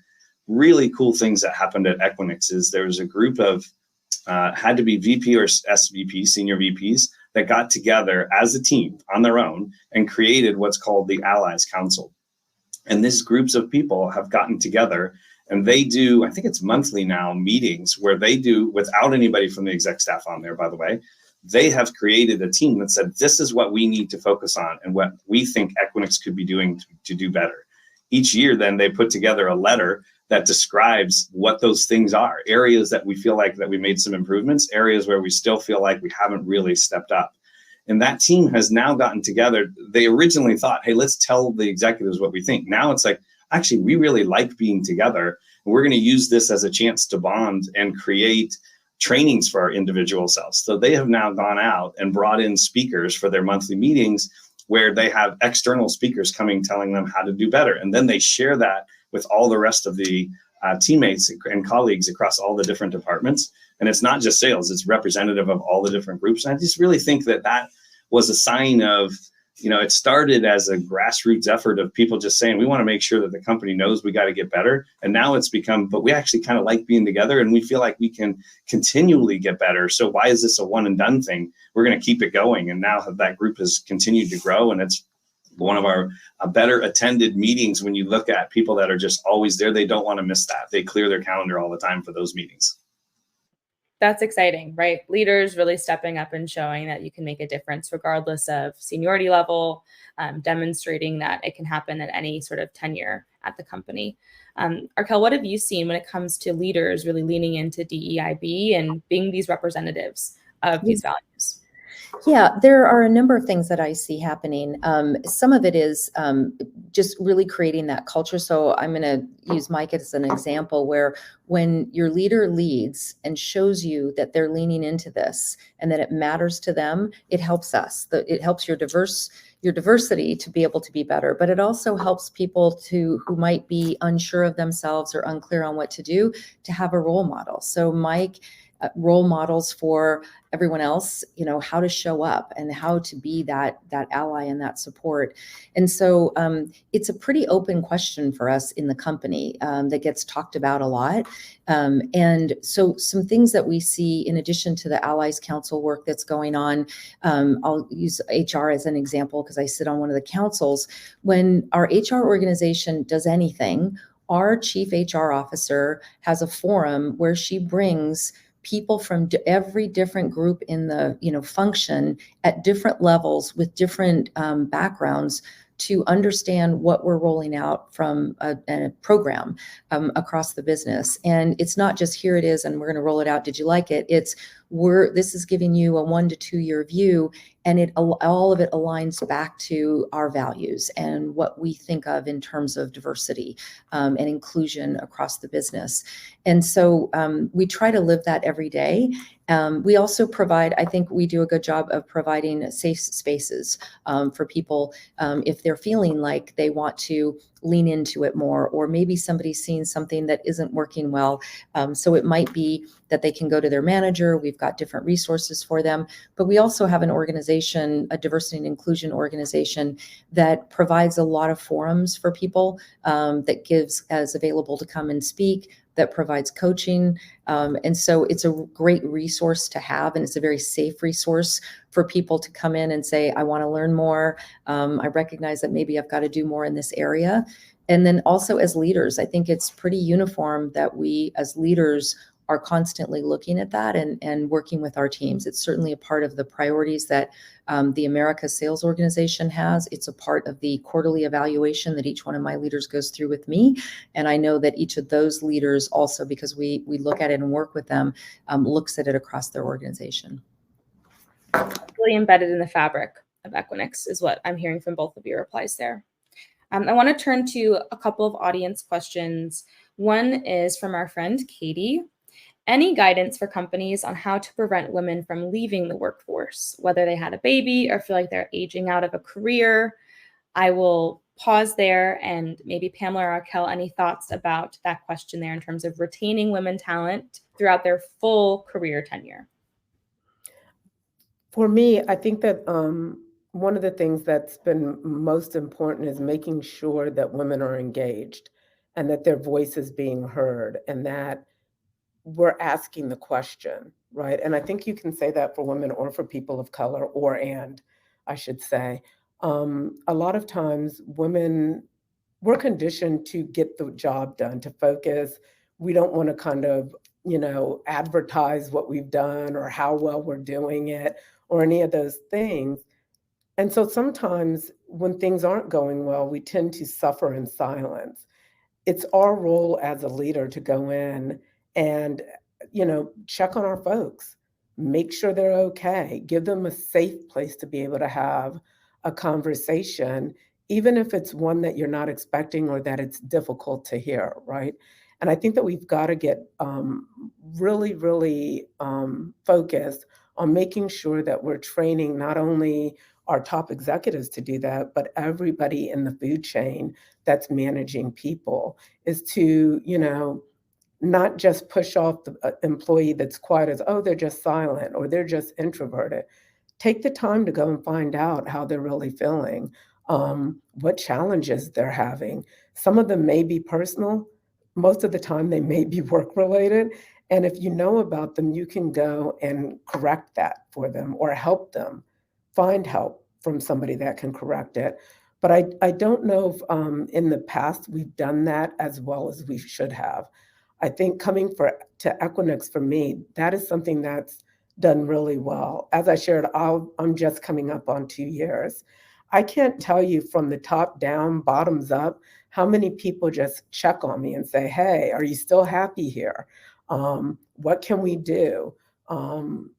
S4: really cool things that happened at Equinix is there was a group of, had to be VP or SVP, senior VPs, that got together as a team on their own and created what's called the Allies Council. And these groups of people have gotten together, and they do, I think it's monthly now, meetings where they do, without anybody from the exec staff on there, by the way, they have created a team that said, this is what we need to focus on and what we think Equinix could be doing to do better. Each year, then they put together a letter that describes what those things are, areas that we feel like that we made some improvements, areas where we still feel like we haven't really stepped up. And that team has now gotten together. They originally thought, hey, let's tell the executives what we think. Now it's like, actually, we really like being together. And we're going to use this as a chance to bond and create trainings for our individual selves. So they have now gone out and brought in speakers for their monthly meetings, where they have external speakers coming, telling them how to do better. And then they share that with all the rest of the teammates and colleagues across all the different departments. And it's not just sales, it's representative of all the different groups. And I just really think that was a sign of, it started as a grassroots effort of people just saying, we want to make sure that the company knows we got to get better. And now it's become, but we actually kind of like being together and we feel like we can continually get better. So why is this a one and done thing? We're going to keep it going. And now that group has continued to grow, and it's one of our better attended meetings. When you look at people that are just always there, they don't want to miss that. They clear their calendar all the time for those meetings.
S1: That's exciting, right? Leaders really stepping up and showing that you can make a difference regardless of seniority level, demonstrating that it can happen at any sort of tenure at the company. Arkel, what have you seen when it comes to leaders really leaning into DEIB and being these representatives of these values?
S3: Yeah, there are a number of things that I see happening. Some of it is just really creating that culture. So I'm going to use Mike as an example, where when your leader leads and shows you that they're leaning into this and that it matters to them, it helps us. It helps your diverse your diversity to be able to be better, but it also helps people who might be unsure of themselves or unclear on what to do, to have a role model. So Mike, role models for everyone else, how to show up and how to be that ally and that support. And so it's a pretty open question for us in the company that gets talked about a lot. And so some things that we see in addition to the Allies Council work that's going on, I'll use HR as an example because I sit on one of the councils. When our HR organization does anything, our chief HR officer has a forum where she brings people from every different group in the function at different levels with different backgrounds to understand what we're rolling out from a program across the business. And it's not just here it is and we're going to roll it out. Did you like it? It's this is giving you a 1 to 2 year view, and all of it aligns back to our values and what we think of in terms of diversity and inclusion across the business. And so we try to live that every day. We also I think we do a good job of providing safe spaces for people if they're feeling like they want to lean into it more, or maybe somebody's seen something that isn't working well. So it might be that they can go to their manager. We've got different resources for them, but we also have an organization, a diversity and inclusion organization that provides a lot of forums for people that gives as available to come and speak, that provides coaching. And so it's a great resource to have, and it's a very safe resource for people to come in and say, I want to learn more. I recognize that maybe I've got to do more in this area. And then also as leaders, I think it's pretty uniform that we as leaders are constantly looking at that and working with our teams. It's certainly a part of the priorities that the Americas Sales Organization has. It's a part of the quarterly evaluation that each one of my leaders goes through with me. And I know that each of those leaders also, because we look at it and work with them, looks at it across their organization.
S1: Really embedded in the fabric of Equinix is what I'm hearing from both of your replies there. I want to turn to a couple of audience questions. One is from our friend Katie. Any guidance for companies on how to prevent women from leaving the workforce, whether they had a baby or feel like they're aging out of a career? I will pause there, and maybe Pamela or Raquel, any thoughts about that question there in terms of retaining women talent throughout their full career tenure?
S2: For me, I think that one of the things that's been most important is making sure that women are engaged and that their voice is being heard and that we're asking the question, right? And I think you can say that for women or for people of color, I should say. A lot of times women, we're conditioned to get the job done, to focus. We don't want to kind of, advertise what we've done or how well we're doing it or any of those things. And so sometimes when things aren't going well, we tend to suffer in silence. It's our role as a leader to go in and, check on our folks, make sure they're okay, give them a safe place to be able to have a conversation, even if it's one that you're not expecting or that it's difficult to hear, right? And I think that we've got to get really, really focused on making sure that we're training not only our top executives to do that, but everybody in the food chain that's managing people is to, not just push off the employee that's quiet as, oh, they're just silent or they're just introverted. Take the time to go and find out how they're really feeling, what challenges they're having. Some of them may be personal. Most of the time they may be work-related. And if you know about them, you can go and correct that for them or help them find help from somebody that can correct it. But I don't know if in the past we've done that as well as we should have. I think coming to Equinix for me, that is something that's done really well. As I shared, I'm just coming up on 2 years. I can't tell you from the top down, bottoms up, how many people just check on me and say, hey, are you still happy here? What can we do? And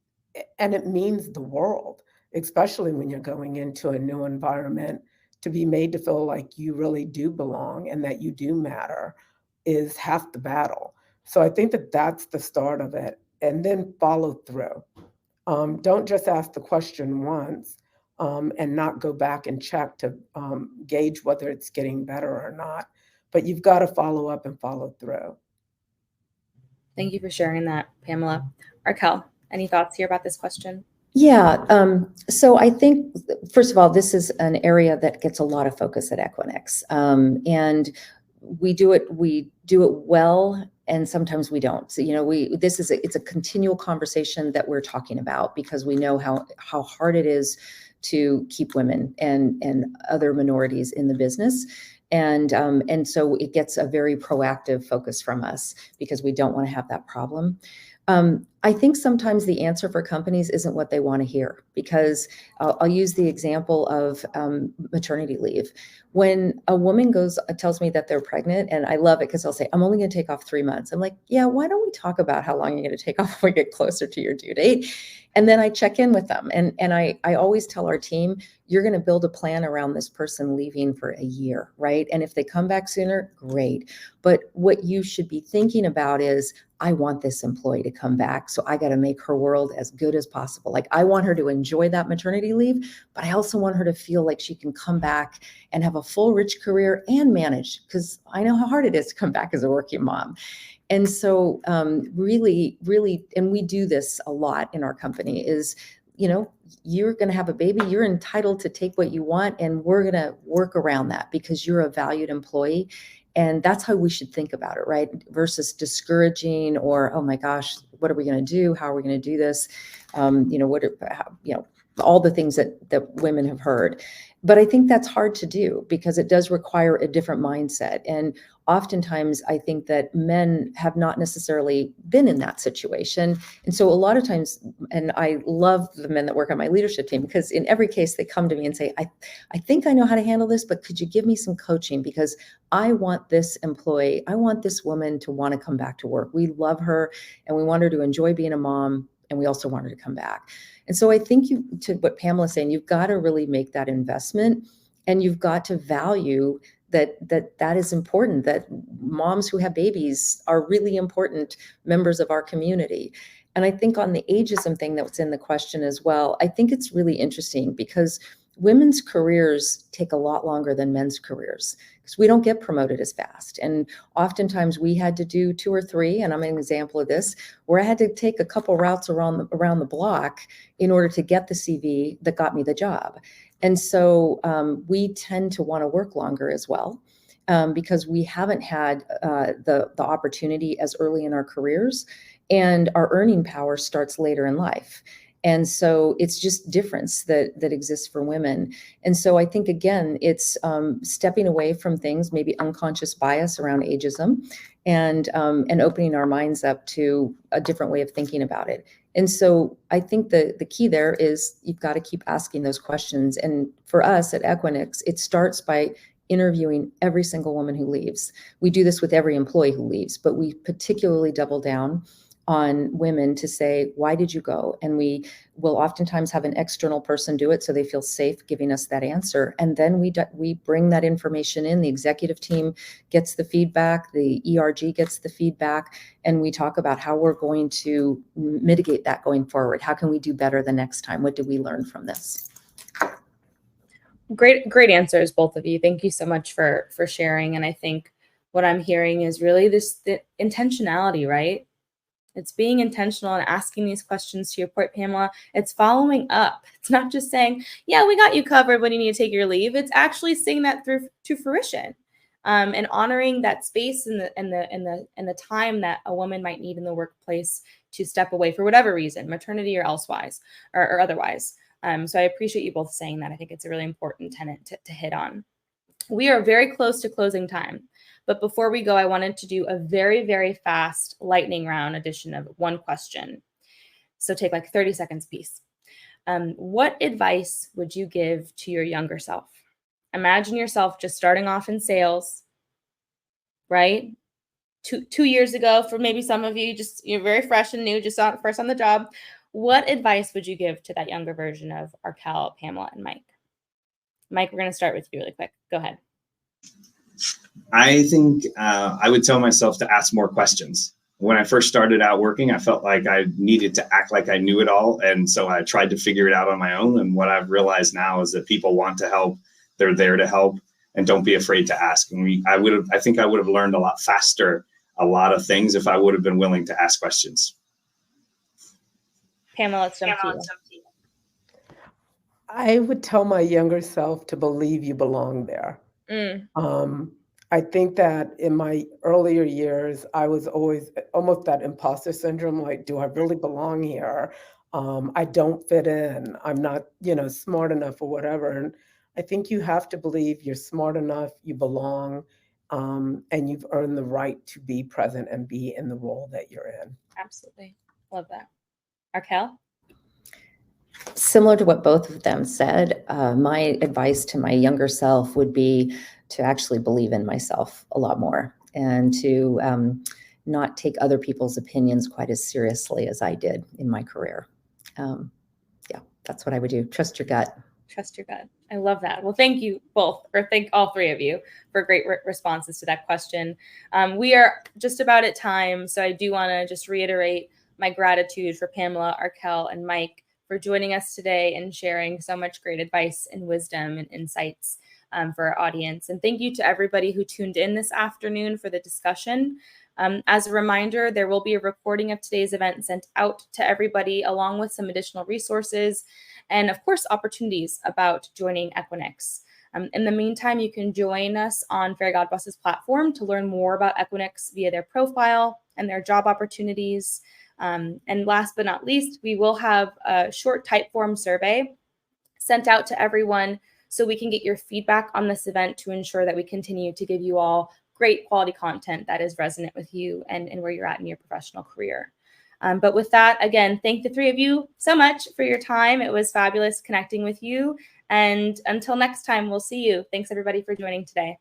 S2: it means the world, especially when you're going into a new environment, to be made to feel like you really do belong and that you do matter is half the battle. So I think that that's the start of it, and then follow through. Don't just ask the question once. and not go back and check to gauge whether it's getting better or not. But you've got to follow up and follow through.
S1: Thank you for sharing that, Pamela. Arkel, any thoughts here about this question?
S3: Yeah, so I think, first of all, this is an area that gets a lot of focus at Equinix, and we do it well, and sometimes we don't. So, it's a continual conversation that we're talking about, because we know how hard it is to keep women and other minorities in the business. And so it gets a very proactive focus from us, because we don't want to have that problem. I think sometimes the answer for companies isn't what they want to hear, because I'll use the example of maternity leave. When a woman tells me that they're pregnant, and I love it because they'll say, I'm only going to take off 3 months. I'm like, yeah, why don't we talk about how long you're going to take off when we get closer to your due date? And then I check in with them. And I always tell our team, you're going to build a plan around this person leaving for a year, right? And if they come back sooner, great. But what you should be thinking about is, I want this employee to come back, so I got to make her world as good as possible. Like, I want her to enjoy that maternity leave, but I also want her to feel like she can come back and have a full, rich career and manage, because I know how hard it is to come back as a working mom. And so really, and we do this a lot in our company, is, you're going to have a baby, you're entitled to take what you want, and we're going to work around that because you're a valued employee. And that's how we should think about it, right? Versus discouraging, or, oh my gosh, what are we going to do? How are we going to do this? All the things that women have heard. But I think that's hard to do, because it does require a different mindset. And oftentimes I think that men have not necessarily been in that situation. And so a lot of times, and I love the men that work on my leadership team, because in every case they come to me and say, I think I know how to handle this, but could you give me some coaching? Because I want this employee, I want this woman to want to come back to work. We love her and we want her to enjoy being a mom, and we also want her to come back. And so I think to what Pamela's saying, you've got to really make that investment, and you've got to value that is important, that moms who have babies are really important members of our community. And I think on the ageism thing that's in the question as well, I think it's really interesting, because women's careers take a lot longer than men's careers, because we don't get promoted as fast. And oftentimes we had to do 2 or 3, and I'm an example of this, where I had to take a couple routes around the block in order to get the CV that got me the job. And so we tend to want to work longer as well, because we haven't had the opportunity as early in our careers, and our earning power starts later in life. And so it's just difference that exists for women. And so I think, again, it's stepping away from things, maybe unconscious bias around ageism, and opening our minds up to a different way of thinking about it. And so I think the key there is you've got to keep asking those questions. And for us at Equinix, it starts by interviewing every single woman who leaves. We do this with every employee who leaves, but we particularly double down on women to say, why did you go? And we will oftentimes have an external person do it, so they feel safe giving us that answer. And then we bring that information in. The executive team gets the feedback, the ERG gets the feedback, and we talk about how we're going to mitigate that going forward. How can we do better the next time? What did we learn from this?
S1: Great answers, both of you. Thank you so much for sharing. And I think what I'm hearing is really the intentionality, right? It's being intentional and asking these questions. To your point, Pamela, it's following up. It's not just saying, yeah, we got you covered when you need to take your leave. It's actually seeing that through to fruition, and honoring that space and the time that a woman might need in the workplace to step away for whatever reason, maternity or elsewise or otherwise. So I appreciate you both saying that. I think it's a really important tenet to hit on. We are very close to closing time. But before we go, I wanted to do a very, very fast lightning round edition of one question. So take like 30 seconds piece. What advice would you give to your younger self? Imagine yourself just starting off in sales, right? Two years ago, for maybe some of you, you're very fresh and new, just first on the job. What advice would you give to that younger version of Arkel, Pamela, and Mike? Mike, we're going to start with you really quick. Go ahead.
S4: I think I would tell myself to ask more questions. when I first started out working, I felt like I needed to act like I knew it all. And so I tried to figure it out on my own. And what I've realized now is that people want to help. They're there to help, and don't be afraid to ask. And I think I would have learned a lot faster, a lot of things, if I would have been willing to ask questions.
S1: Pamela, let's jump to you.
S2: I would tell my younger self to believe you belong there. I think that in my earlier years, I was always almost that imposter syndrome, like, do I really belong here? I don't fit in. I'm not, smart enough or whatever. And I think you have to believe you're smart enough, you belong, and you've earned the right to be present and be in the role that you're in.
S1: Absolutely. Love that. Arkell?
S3: Similar to what both of them said, my advice to my younger self would be to actually believe in myself a lot more, and to not take other people's opinions quite as seriously as I did in my career. Yeah, that's what I would do. Trust your gut.
S1: Trust your gut. I love that. Well, thank you both, or thank all three of you for great responses to that question. We are just about at time, so I do want to just reiterate my gratitude for Pamela, Arkell, and Mike for joining us today and sharing so much great advice and wisdom and insights for our audience. And thank you to everybody who tuned in this afternoon for the discussion. As a reminder, there will be a recording of today's event sent out to everybody, along with some additional resources and, of course, opportunities about joining Equinix. In the meantime, you can join us on Fairy Godboss's platform to learn more about Equinix via their profile and their job opportunities. And last but not least, we will have a short type form survey sent out to everyone so we can get your feedback on this event to ensure that we continue to give you all great quality content that is resonant with you and where you're at in your professional career. But with that, again, thank the three of you so much for your time. It was fabulous connecting with you. And until next time, we'll see you. Thanks, everybody, for joining today.